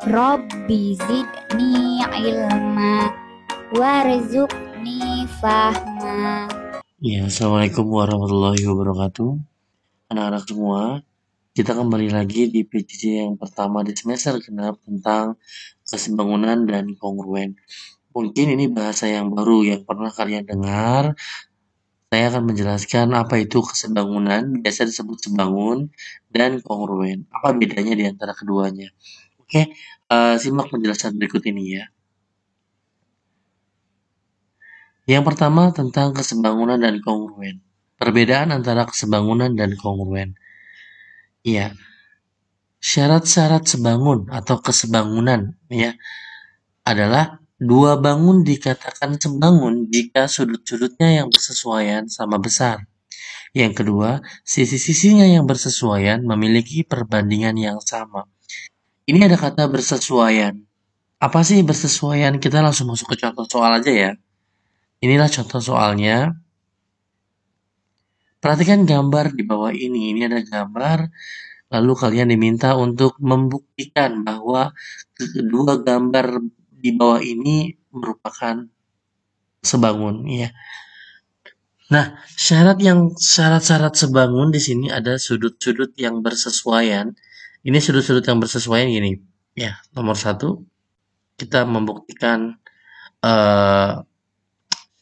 Rabbi zidni ilma warzuqni fahma. Ya, Assalamualaikum warahmatullahi wabarakatuh. Anak-anak semua, kita kembali lagi di PJJ yang pertama di semester genap tentang kesebangunan dan kongruen. Mungkin ini bahasa yang baru yang pernah kalian dengar. Saya akan menjelaskan apa itu kesebangunan, biasa disebut sebangun, dan kongruen. Apa bedanya di antara keduanya? Oke, simak penjelasan berikut ini ya. Yang pertama tentang kesebangunan dan kongruen. Perbedaan antara kesebangunan dan kongruen. Iya, syarat-syarat sebangun atau kesebangunan ya adalah dua bangun dikatakan sebangun jika sudut-sudutnya yang bersesuaian sama besar. Yang kedua, sisi-sisinya yang bersesuaian memiliki perbandingan yang sama. Ini ada kata bersesuaian. Apa sih bersesuaian? Kita langsung masuk ke contoh soal aja ya. Inilah contoh soalnya. Perhatikan gambar di bawah ini. Ini ada gambar, lalu kalian diminta untuk membuktikan bahwa kedua gambar di bawah ini merupakan sebangun, ya. Nah, syarat-syarat sebangun di sini ada sudut-sudut yang bersesuaian. Ini sudut-sudut yang bersesuaian gini. Ya, nomor 1, kita membuktikan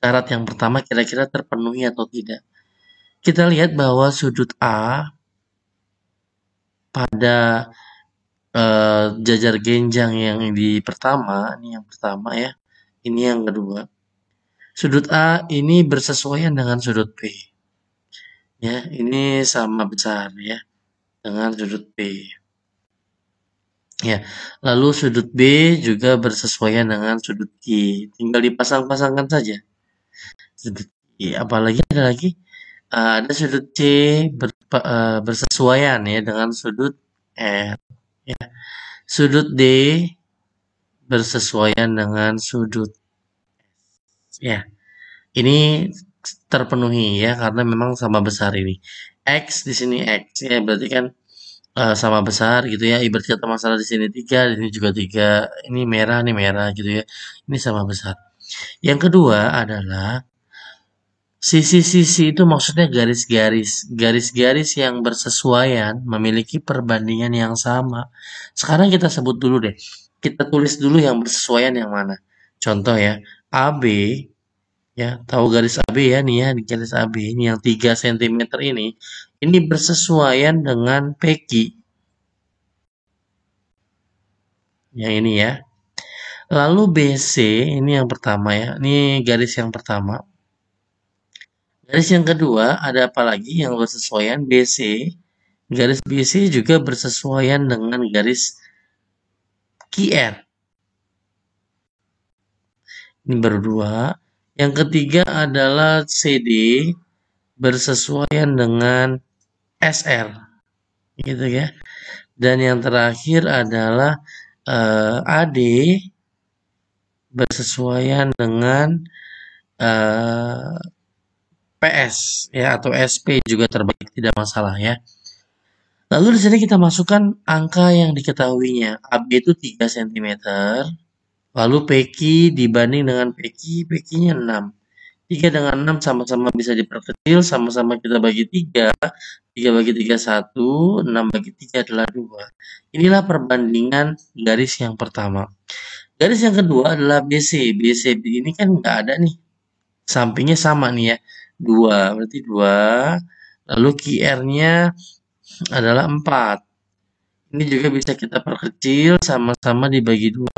syarat yang pertama kira-kira terpenuhi atau tidak. Kita lihat bahwa sudut A pada jajar genjang yang di pertama, ini yang pertama ya, ini yang kedua. Sudut A ini bersesuaian dengan sudut B. Ya, ini sama besar ya dengan sudut B. Ya, lalu sudut B juga bersesuaian dengan sudut Q. Tinggal dipasang-pasangkan saja. Sudut Q, apalagi ada lagi ada sudut C bersesuaian ya dengan sudut R. Ya. Sudut D bersesuaian dengan sudut S. Ya, ini terpenuhi ya karena memang sama besar ini. X di sini X ya berarti kan sama besar gitu ya. Ibarat kata masalah di sini 3, di sini juga 3. Ini merah gitu ya. Ini sama besar. Yang kedua adalah sisi-sisi itu maksudnya garis-garis. Garis-garis yang bersesuaian memiliki perbandingan yang sama. Sekarang kita sebut dulu deh. Kita tulis dulu yang bersesuaian yang mana. Contoh ya, AB ya, tahu garis AB ya nih ya, di garis AB ini yang 3 cm ini bersesuaian dengan PQ. Yang ini ya. Lalu BC ini yang pertama ya. Ini garis yang pertama. Garis yang kedua ada apa lagi yang bersesuaian BC? Garis BC juga bersesuaian dengan garis QR. Ini baru 2. Yang ketiga adalah CD bersesuaian dengan SR. Gitu ya. Dan yang terakhir adalah AD bersesuaian dengan PS ya atau SP juga terbalik, tidak masalah ya. Lalu di sini kita masukkan angka yang diketahuinya. AB itu 3 cm. Lalu PQ dibanding dengan PQ, PQ-nya 6. 3 dengan 6 sama-sama bisa diperkecil, sama-sama kita bagi 3. 3 bagi 3 1, 6 bagi 3 adalah 2. Inilah perbandingan garis yang pertama. Garis yang kedua adalah BC. BC ini kan nggak ada nih. Sampingnya sama nih ya. 2, berarti 2. Lalu QR-nya adalah 4. Ini juga bisa kita perkecil, sama-sama dibagi 2.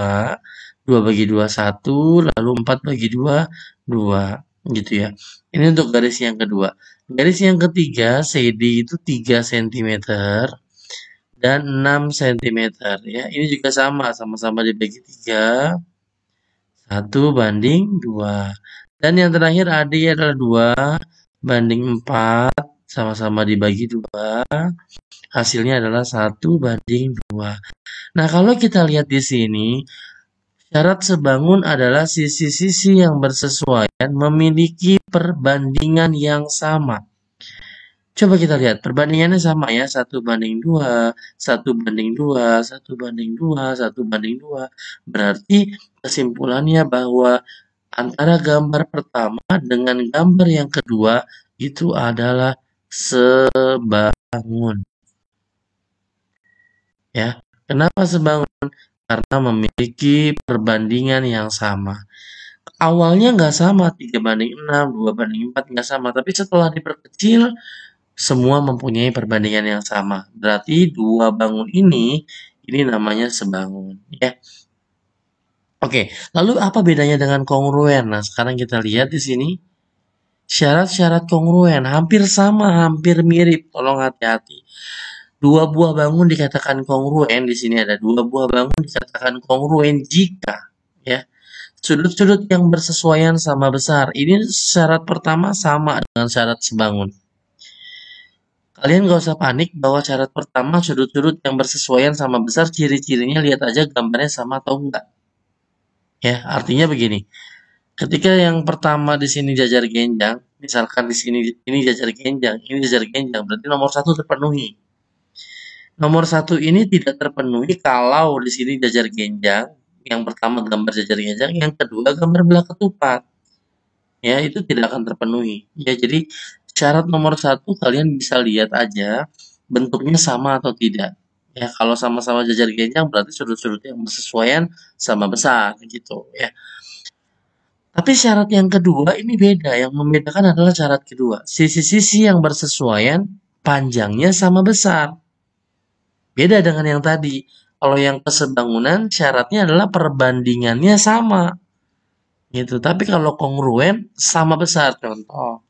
2 bagi 2, 1. Lalu 4 bagi 2, 2. Gitu ya. Ini untuk garis yang kedua. Garis yang ketiga, CD itu 3 cm dan 6 cm ya. Ini juga sama-sama dibagi 3. 1 banding 2. Dan yang terakhir AD adalah 2 banding 4. Sama-sama dibagi 2. Hasilnya adalah 1 banding 2. Nah, kalau kita lihat di sini, syarat sebangun adalah sisi-sisi yang bersesuaian memiliki perbandingan yang sama. Coba kita lihat, perbandingannya sama ya, 1:2, 1:2, 1:2, 1:2. Berarti kesimpulannya bahwa antara gambar pertama dengan gambar yang kedua itu adalah sebangun. Ya, kenapa sebangun? Karena memiliki perbandingan yang sama. Awalnya nggak sama, 3:6, 2:4 nggak sama. Tapi setelah diperkecil, semua mempunyai perbandingan yang sama. Berarti dua bangun ini namanya sebangun. Ya. Oke, lalu apa bedanya dengan kongruen? Nah, sekarang kita lihat di sini. Syarat-syarat kongruen hampir sama, hampir mirip. Tolong hati-hati. Dua buah bangun dikatakan kongruen, di sini ada dua buah bangun dikatakan kongruen jika ya sudut-sudut yang bersesuaian sama besar. Ini syarat pertama sama dengan syarat sebangun. Kalian gak usah panik bahwa syarat pertama sudut-sudut yang bersesuaian sama besar, ciri-cirinya lihat aja gambarnya sama atau enggak. Ya, artinya begini. Ketika yang pertama di sini jajar genjang, misalkan di sini ini jajar genjang, ini jajar genjang, berarti nomor satu terpenuhi. Nomor satu ini tidak terpenuhi kalau di sini jajar genjang, yang pertama gambar jajar genjang, yang kedua gambar belah ketupat. Ya, itu tidak akan terpenuhi. Ya, jadi syarat nomor satu kalian bisa lihat aja bentuknya sama atau tidak. Ya, kalau sama-sama jajar genjang berarti sudut-sudut yang bersesuaian sama besar gitu ya. Tapi syarat yang kedua ini beda. Yang membedakan adalah syarat kedua. Sisi-sisi yang bersesuaian panjangnya sama besar. Beda dengan yang tadi. Kalau yang kesebangunan syaratnya adalah perbandingannya sama. Gitu. Tapi kalau kongruen sama besar. Contoh.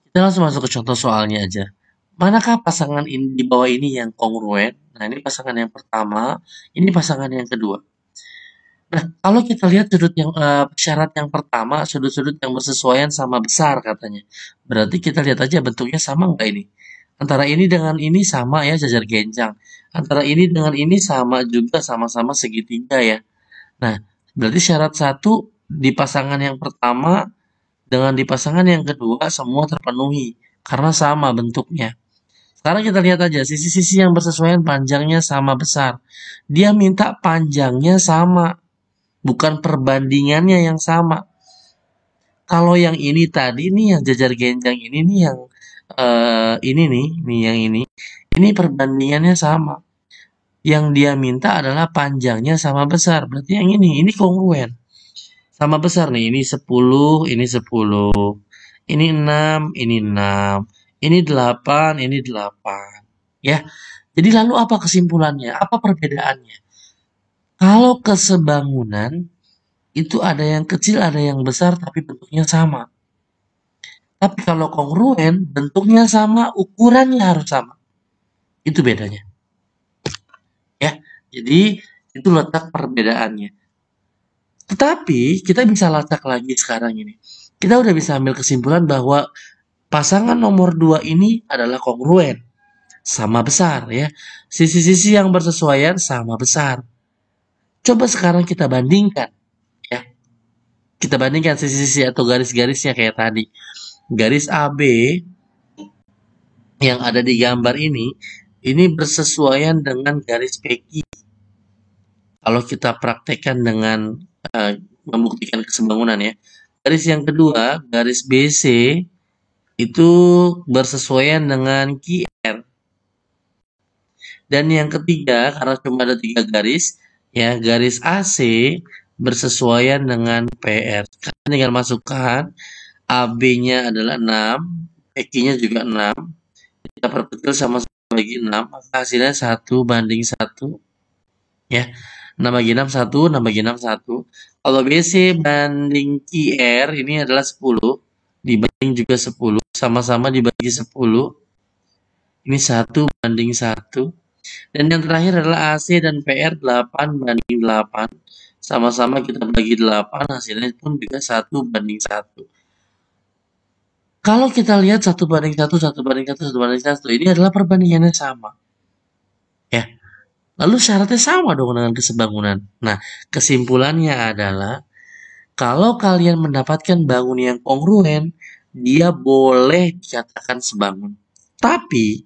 Kita langsung masuk ke contoh soalnya aja. Manakah pasangan ini di bawah ini yang kongruen? Nah, ini pasangan yang pertama, ini pasangan yang kedua. Nah, kalau kita lihat syarat yang pertama, sudut-sudut yang bersesuaian sama besar katanya. Berarti kita lihat aja bentuknya sama nggak ini? Antara ini dengan ini sama ya, jajar genjang. Antara ini dengan ini sama juga, sama-sama segitiga ya. Nah, berarti syarat satu di pasangan yang pertama dengan di pasangan yang kedua semua terpenuhi karena sama bentuknya. Sekarang kita lihat aja sisi-sisi yang bersesuaian panjangnya sama besar. Dia minta panjangnya sama, bukan perbandingannya yang sama. Kalau yang ini tadi nih yang jajar genjang ini nih yang ini nih yang ini perbandingannya sama. Yang dia minta adalah panjangnya sama besar. Berarti yang ini kongruen. Sama besar nih, ini 10, ini 10. Ini 6, ini 6. Ini 8, ini 8. Ya. Jadi lalu apa kesimpulannya? Apa perbedaannya? Kalau kesebangunan itu ada yang kecil, ada yang besar, tapi bentuknya sama. Tapi kalau kongruen, bentuknya sama, ukurannya harus sama. Itu bedanya. Ya, jadi itu letak perbedaannya. Tetapi kita bisa lacak lagi sekarang ini. Kita udah bisa ambil kesimpulan bahwa pasangan nomor 2 ini adalah kongruen. Sama besar ya. Sisi-sisi yang bersesuaian sama besar. Coba sekarang kita bandingkan. Ya. Kita bandingkan sisi-sisi atau garis-garisnya kayak tadi. Garis AB yang ada di gambar ini bersesuaian dengan garis PQ. Kalau kita praktekkan dengan membuktikan kesebangunan ya. Garis yang kedua, garis BC itu bersesuaian dengan QR. Dan yang ketiga, karena cuma ada 3 garis, ya garis AC bersesuaian dengan PR. Kalian tinggal masukkan AB-nya adalah 6, PQ-nya juga 6. Kita perkecil sama-sama bagi 6, maka hasilnya 1:1. Ya, 6 bagi 6, 1, 6 bagi 6, 1. Kalau BC banding QR ini adalah 10, dibanding juga 10, sama-sama dibagi 10. Ini 1:1. Dan yang terakhir adalah AC dan PR 8:8. Sama-sama kita bagi 8, hasilnya pun juga 1:1. Kalau kita lihat 1:1, 1:1, 1:1, ini adalah perbandingannya sama. Ya. Lalu syaratnya sama dong dengan kesebangunan. Nah, kesimpulannya adalah kalau kalian mendapatkan bangun yang kongruen dia boleh dikatakan sebangun. Tapi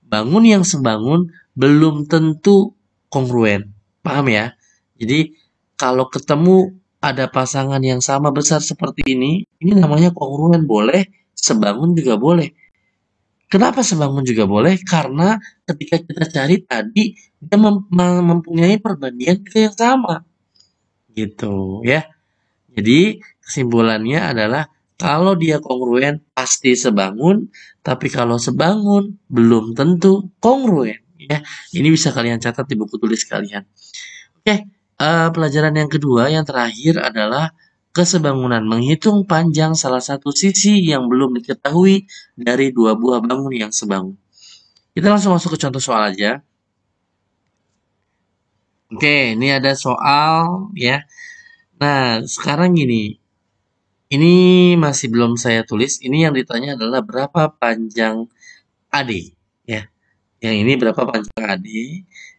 bangun yang sebangun belum tentu kongruen. Paham ya? Jadi kalau ketemu ada pasangan yang sama besar seperti ini namanya kongruen boleh, sebangun juga boleh. Kenapa sebangun juga boleh? Karena ketika kita cari tadi dia mempunyai perbandingan yang sama. Gitu ya. Jadi kesimpulannya adalah kalau dia kongruen pasti sebangun, tapi kalau sebangun belum tentu kongruen ya. Ini bisa kalian catat di buku tulis kalian. Oke, pelajaran yang kedua yang terakhir adalah kesebangunan, menghitung panjang salah satu sisi yang belum diketahui dari dua buah bangun yang sebangun. Kita langsung masuk ke contoh soal aja. Oke, ini ada soal ya. Nah, sekarang gini. Ini masih belum saya tulis. Ini yang ditanya adalah berapa panjang AD ya. Yang ini berapa panjang AD,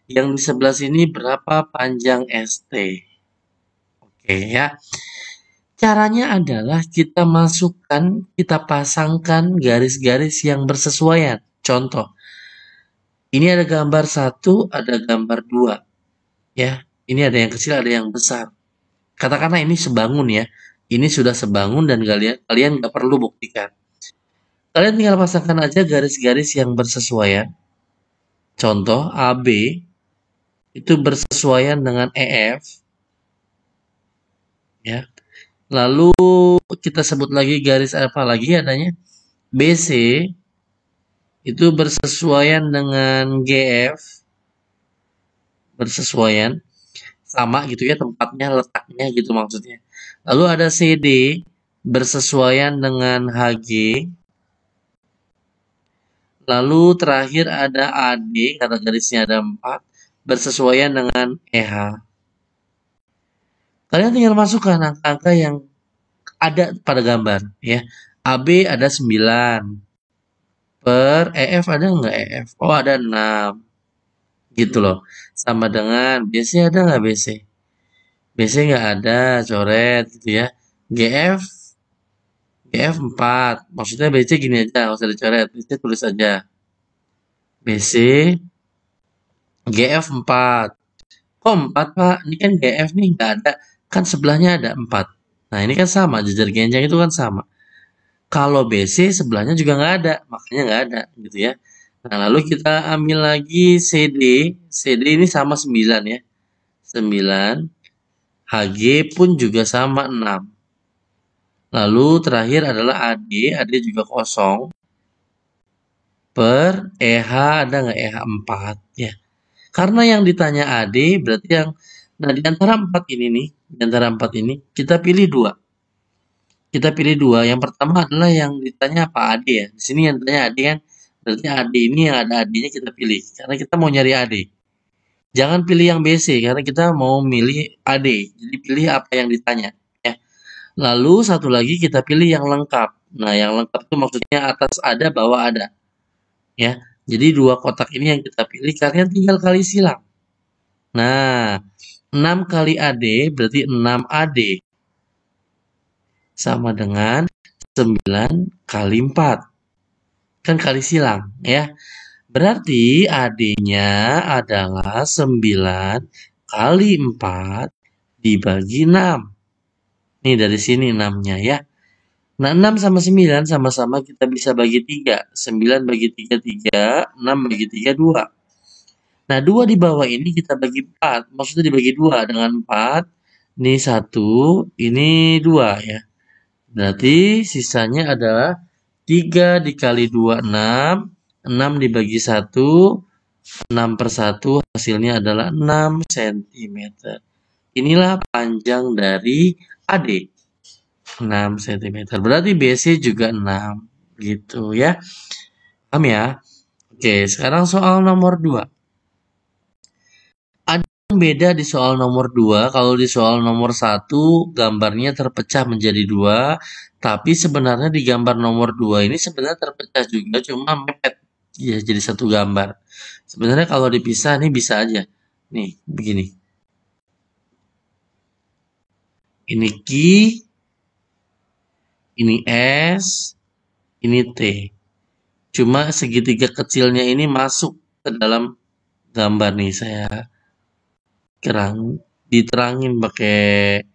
yang di sebelah sini berapa panjang ST. Oke ya. Caranya adalah kita masukkan, kita pasangkan garis-garis yang bersesuaian. Contoh, ini ada gambar 1, ada gambar 2. Ya, ini ada yang kecil, ada yang besar. Katakanlah ini sebangun ya. Ini sudah sebangun dan kalian nggak perlu buktikan. Kalian tinggal pasangkan aja garis-garis yang bersesuaian. Contoh, AB itu bersesuaian dengan EF. Ya. Lalu kita sebut lagi garis apa lagi adanya? BC itu bersesuaian dengan GF. Bersesuaian. Sama gitu ya tempatnya, letaknya gitu maksudnya. Lalu ada CD bersesuaian dengan HG. Lalu terakhir ada AD, karena garisnya ada 4, bersesuaian dengan EH. Kalian tinggal masukkan angka-angka yang ada pada gambar. Ya. AB ada 9. Per EF ada nggak EF? Oh ada 6. Gitu loh. Sama dengan BC ada nggak BC? BC nggak ada, coret gitu ya. GF 4. Maksudnya BC gini aja, nggak usah dicoret. BC tulis aja. BC GF 4. Kok 4 Pak? Ini kan GF nih nggak ada. Kan sebelahnya ada 4. Nah ini kan sama, jajar genjang itu kan sama. Kalau BC sebelahnya juga nggak ada, makanya nggak ada gitu ya. Nah lalu kita ambil lagi CD. CD ini sama 9 ya. 9. HG pun juga sama 6. Lalu terakhir adalah AD. AD juga kosong. Per EH ada nggak EH 4 ya. Karena yang ditanya AD berarti yang nah di antara 4 ini nih, di antara 4 ini kita pilih 2. Kita pilih 2. Yang pertama adalah yang ditanya apa AD ya. Di sini yang ditanya AD kan berarti AD ini yang ada AD-nya kita pilih karena kita mau nyari AD. Jangan pilih yang BC karena kita mau milih AD. Jadi pilih apa yang ditanya ya. Lalu satu lagi kita pilih yang lengkap. Nah, yang lengkap itu maksudnya atas ada, bawah ada. Ya. Jadi 2 kotak ini yang kita pilih, kalian tinggal kali silang. Nah, 6 kali AD berarti 6 AD. Sama dengan 9 kali 4. Kan kali silang ya. Berarti AD-nya adalah 9 kali 4 dibagi 6. Nih dari sini 6-nya ya. Nah 6 sama 9 sama-sama kita bisa bagi 3. 9 bagi 3, 3. 6 bagi 3, 2. Nah 2 di bawah ini kita bagi 4. Maksudnya dibagi 2 dengan 4. Ini 1, ini 2 ya. Berarti sisanya adalah 3 dikali 2, 6. 6 dibagi 1, 6 per 1 hasilnya adalah 6 cm. Inilah panjang dari AD. 6 cm. Berarti BC juga 6. Gitu ya. Paham ya? Oke, sekarang soal nomor 2. Ada yang beda di soal nomor 2. Kalau di soal nomor 1 gambarnya terpecah menjadi 2. Tapi sebenarnya di gambar nomor 2 ini sebenarnya terpecah juga, cuma mepet ya jadi satu gambar. Sebenarnya kalau dipisah nih bisa aja. Nih, begini. Ini Ki, ini S, ini T. Cuma segitiga kecilnya ini masuk ke dalam gambar nih, saya diterangin pakai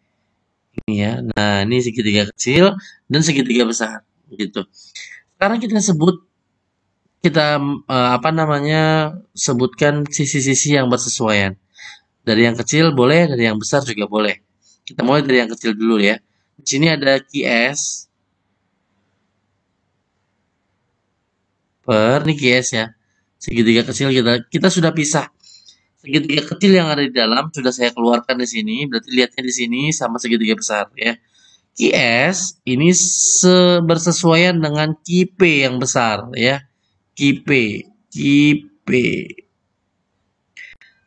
ini ya. Nah, ini segitiga kecil dan segitiga besar, gitu. Sekarang kita sebutkan sisi-sisi yang bersesuaian. Dari yang kecil boleh, dari yang besar juga boleh. Kita mulai dari yang kecil dulu ya. Di sini ada QS ini QS ya. Segitiga kecil kita sudah pisah. Segitiga kecil yang ada di dalam sudah saya keluarkan di sini. Berarti lihatnya di sini sama segitiga besar ya. QS ini bersesuaian dengan QP yang besar ya. QP.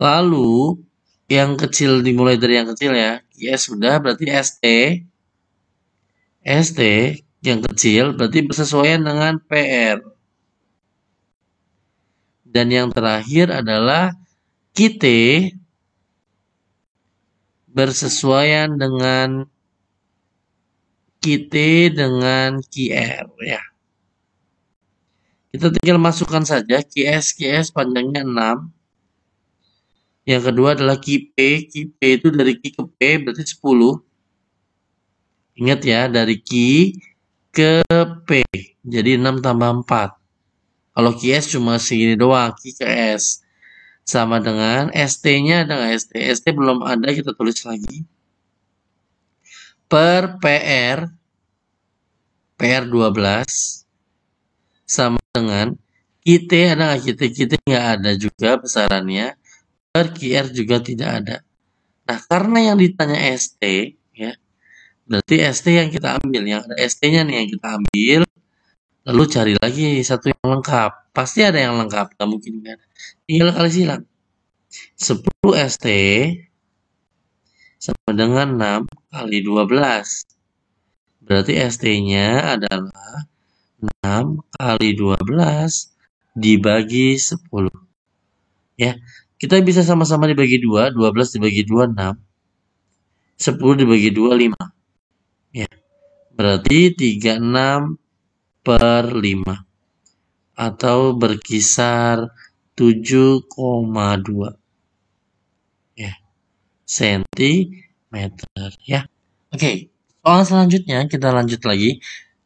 Lalu yang kecil dimulai dari yang kecil ya. QS sudah berarti ST yang kecil berarti bersesuaian dengan PR. Dan yang terakhir adalah QT bersesuaian dengan QT dengan QR ya. Kita tinggal masukkan saja QS panjangnya 6. Yang kedua adalah QP itu dari Q ke P berarti 10. Ingat ya, dari Q ke P. Jadi 6 tambah 4. Kalau QS cuma segini doang, Q ke S. Sama dengan ST-nya ada nggak ST? ST belum ada, kita tulis lagi. Per PR 12 sama dengan QT ada nggak QT? QT nggak ada juga besarannya. Per QR juga tidak ada. Nah, karena yang ditanya ST, ya, berarti ST yang kita ambil. Yang ada ST-nya nih yang kita ambil. Lalu cari lagi satu yang lengkap. Pasti ada yang lengkap, nggak mungkin nggak ada. Tinggal kali silang. 10 ST sama dengan 6 kali 12. Berarti ST-nya adalah 6 kali 12 dibagi 10. Ya, kita bisa sama-sama dibagi 2. 12 dibagi 2, 6. 10 dibagi 2, 5. Ya, berarti 36 per 5. Atau berkisar 7,2. Ya, sentimeter. Ya. Oke, soal selanjutnya kita lanjut lagi.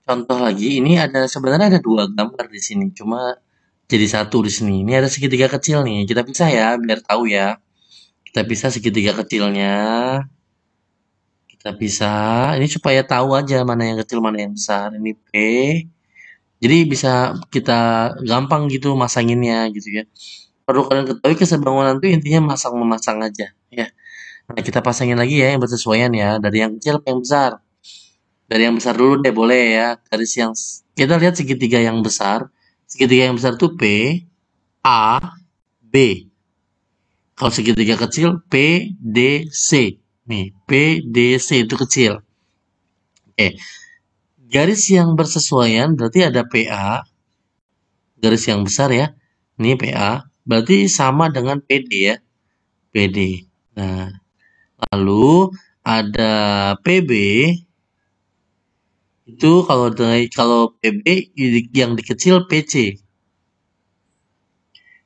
Contoh lagi, ini sebenarnya ada 2 gambar di sini, cuma jadi satu di sini. Ini ada segitiga kecil nih, kita pisah ya, biar tahu ya. Kita pisah segitiga kecilnya. Kita pisah, ini supaya tahu aja mana yang kecil, mana yang besar. Ini P. Jadi bisa kita gampang gitu masanginnya gitu ya. Perlu kalian ketahui keseimbangan itu intinya masang-memasang aja ya. Nah, kita pasangin lagi ya yang bersesuaian ya, dari yang kecil ke yang besar. Dari yang besar dulu deh boleh ya. Garis yang kita lihat segitiga yang besar. Segitiga yang besar itu P, A, B. Kalau segitiga kecil P, D, C. Nih, P, D, C itu kecil. Oke. Garis yang bersesuaian berarti ada PA. Garis yang besar ya. Ini PA. Berarti sama dengan PD ya. PD. Nah, lalu ada PB. Itu kalau PB yang dikecil PC.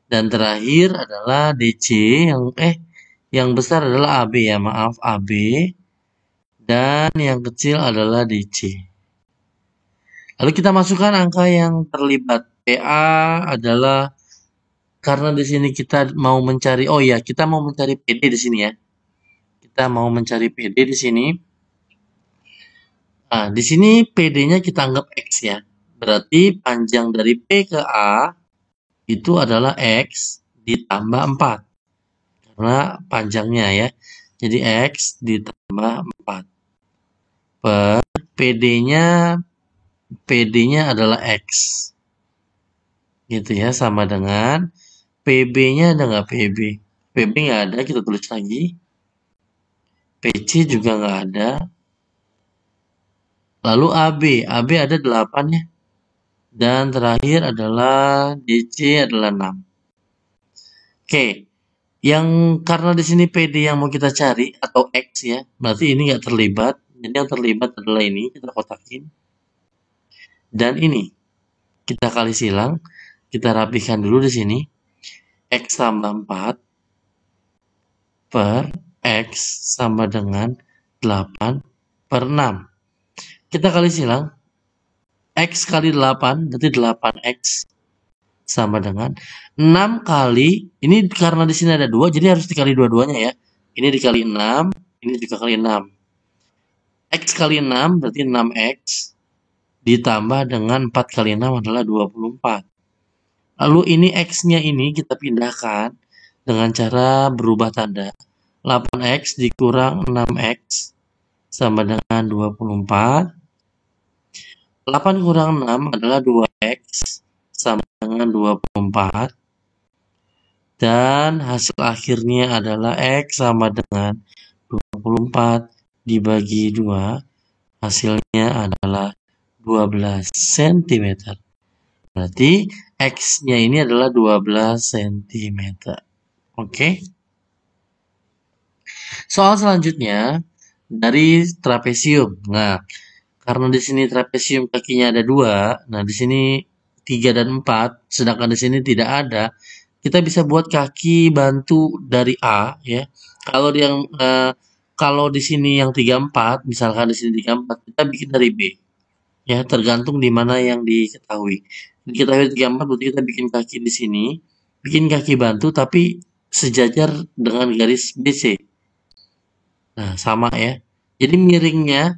Dan terakhir adalah DC yang besar adalah AB ya, maaf AB. Dan yang kecil adalah DC. Lalu kita masukkan angka yang terlibat. PA adalah karena di sini kita mau mencari kita mau mencari PD di sini ya. Kita mau mencari PD di sini. Nah, di sini PD-nya kita anggap X ya. Berarti panjang dari P ke A itu adalah X ditambah 4. Karena panjangnya ya. Jadi X ditambah 4. Per PD-nya adalah X. Gitu ya, sama dengan PB-nya ada nggak PB? PB nggak ada, kita tulis lagi. PC juga nggak ada. Lalu AB ada 8 ya. Dan terakhir adalah DC adalah 6. Oke, karena di sini PD yang mau kita cari atau X ya, berarti ini nggak terlibat. Jadi yang terlibat adalah ini, kita kotakin. Dan ini kita kali silang, kita rapikan dulu di sini. X tambah 4 per X sama dengan 8 per 6. Kita kali silang, X kali 8 berarti 8X sama dengan 6 kali, ini karena di sini ada 2, jadi harus dikali dua-duanya ya. Ini dikali 6, ini juga kali 6. X kali 6 berarti 6X, ditambah dengan 4 kali 6 adalah 24. Lalu ini X-nya ini kita pindahkan dengan cara berubah tanda. 8X dikurang 6X sama dengan 24. 8 kurang 6 adalah 2X sama dengan 24. Dan hasil akhirnya adalah X sama dengan 24 dibagi 2. Hasilnya adalah 12 cm. Berarti X-nya ini adalah 12 cm. Oke. Soal selanjutnya dari trapesium. Nah, karena di sini trapesium kakinya ada 2, nah di sini 3 dan 4, sedangkan di sini tidak ada. Kita bisa buat kaki bantu dari A ya. Kalau di sini yang 3 4, misalkan di sini 3 4, kita bikin dari B. Ya, tergantung di mana yang diketahui. Diketahui 3 4 berarti kita bikin kaki di sini, bikin kaki bantu tapi sejajar dengan garis BC. Nah, sama ya. Jadi miringnya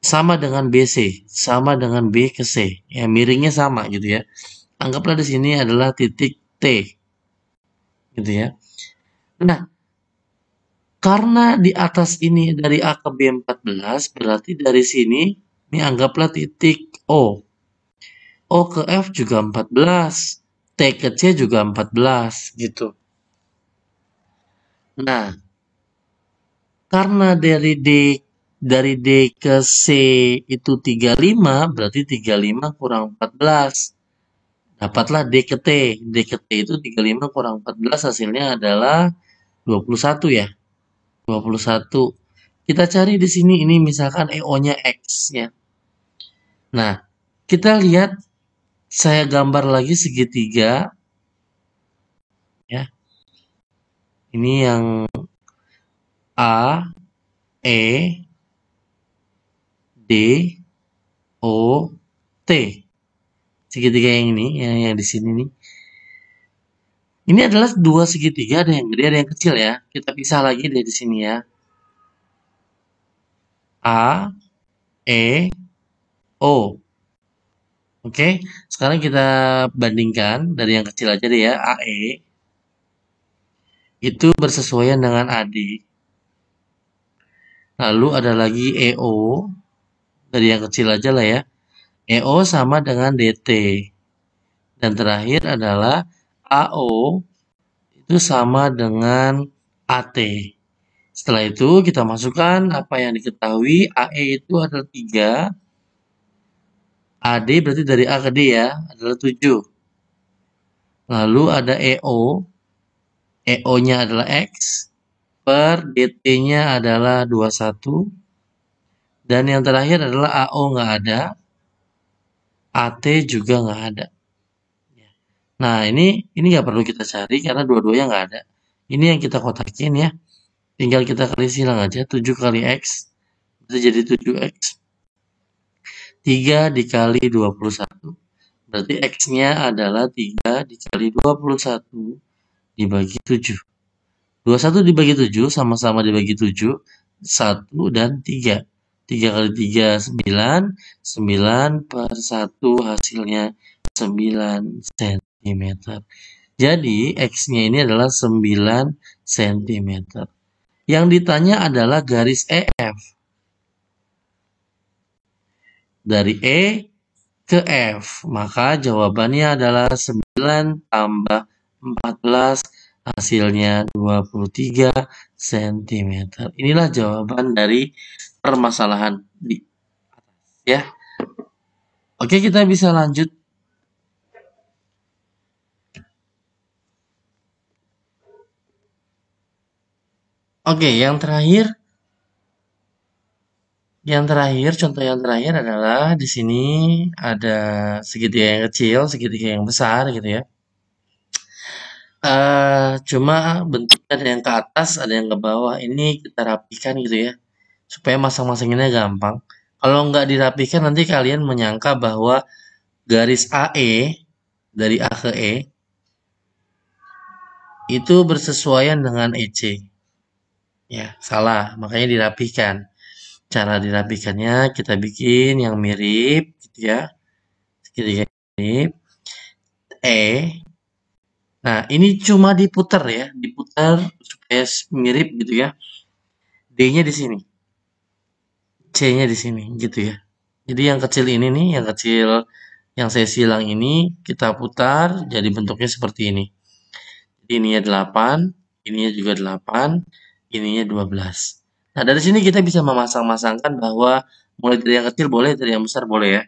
sama dengan BC, sama dengan B ke C. Ya, miringnya sama gitu ya. Anggaplah di sini adalah titik T. Gitu ya. Nah, karena di atas ini dari A ke B 14, berarti dari sini ini anggaplah titik O. O ke F juga 14. T ke C juga 14 gitu. Nah, karena dari D ke C itu 35, berarti 35 kurang 14. Dapatlah D ke T. D ke T itu 35 kurang 14 hasilnya adalah 21 ya. 21. Kita cari di sini ini misalkan EO-nya X ya. Nah, kita lihat saya gambar lagi segitiga ya. Ini yang A, E, D, O, T. Segitiga yang ini, yang di sini nih. Ini adalah dua segitiga, ada yang gede, ada yang kecil ya. Kita pisah lagi dari sini ya. A, E, O. Oke, sekarang kita bandingkan dari yang kecil aja deh ya, AE. Itu bersesuaian dengan AD. Lalu ada lagi EO, dari yang kecil aja lah ya. EO sama dengan DT. Dan terakhir adalah AO, itu sama dengan AT. Setelah itu kita masukkan apa yang diketahui. AE itu adalah 3. AD berarti dari A ke D ya, adalah 7. Lalu ada EO. EO-nya adalah X. Per DT-nya adalah 21. Dan yang terakhir adalah AO nggak ada. AT juga nggak ada. Nah, ini nggak perlu kita cari karena dua-duanya nggak ada. Ini yang kita kotakin ya. Tinggal kita kali silang aja. 7 kali X. Itu jadi 7X. 3 dikali 21. Berarti X-nya adalah 3 dikali 21 dibagi 7. 21 dibagi 7 sama-sama dibagi 7. 1 dan 3. 3 kali 3, 9. 9 per 1 hasilnya 9 cm. Jadi, X-nya ini adalah 9 cm. Yang ditanya adalah garis EF. Dari E ke F. Maka jawabannya adalah 9 tambah 14 hasilnya 23 cm. Inilah jawaban dari permasalahan di atas ya. Oke, kita bisa lanjut. Oke, yang terakhir Yang terakhir, contoh yang terakhir adalah di sini ada segitiga yang kecil, segitiga yang besar gitu ya. Cuma bentuknya ada yang ke atas, ada yang ke bawah. Ini kita rapikan gitu ya, supaya masang-masanginnya gampang. Kalau nggak dirapikan nanti kalian menyangka bahwa garis AE dari A ke E itu bersesuaian dengan EC. Ya, salah. Makanya dirapikan. Cara dirapikannya kita bikin yang mirip gitu ya. Segitiga mirip. E. Nah, ini cuma diputar ya, diputar supaya mirip gitu ya. D-nya di sini. C-nya di sini gitu ya. Jadi yang kecil ini nih, yang kecil yang saya silang ini kita putar jadi bentuknya seperti ini. Jadi ininya 8, ininya juga 8, ininya 12. Nah, dari sini kita bisa memasang-masangkan bahwa mulai dari yang kecil boleh, dari yang besar boleh ya.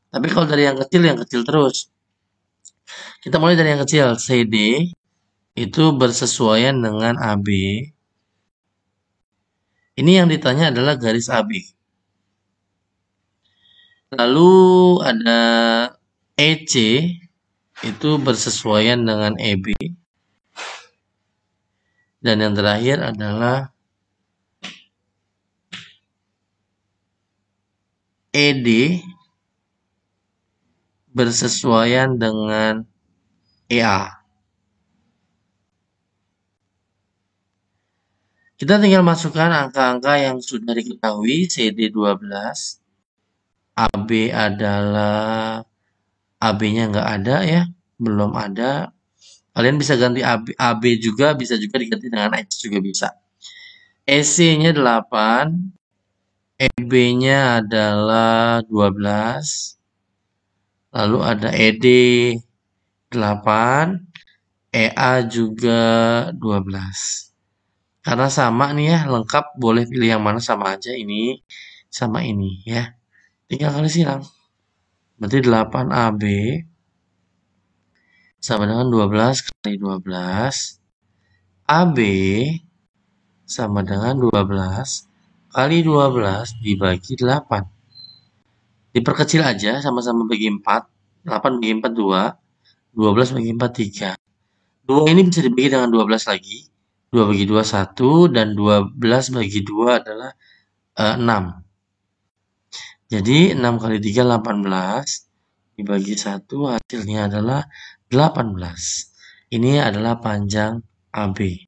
Tapi kalau dari yang kecil terus. Kita mulai dari yang kecil, CD itu bersesuaian dengan AB. Ini yang ditanya adalah garis AB. Lalu ada EC itu bersesuaian dengan EB. Dan yang terakhir adalah ED bersesuaian dengan EA. Kita tinggal masukkan angka-angka yang sudah diketahui, CD 12, AB adalah, AB-nya nggak ada ya, belum ada. Kalian bisa ganti AB juga, bisa juga diganti dengan X juga bisa. EC-nya 8, EB-nya adalah 12, lalu ada ED 8, EA juga 12. Karena sama nih ya, lengkap, boleh pilih yang mana sama aja, ini sama ini ya. Tinggal kali silang. Berarti 8AB sama dengan 12 kali 12. AB sama dengan 12 kali 12 dibagi 8. Diperkecil aja, sama-sama bagi 4. 8 bagi 4, 2. 12 bagi 4, 3. 2 ini bisa dibagi dengan 12 lagi. 2 bagi 2, 1. Dan 12 bagi 2 adalah 6. Jadi 6 kali 3, 18. Dibagi 1, hasilnya adalah 18. Ini adalah panjang AB.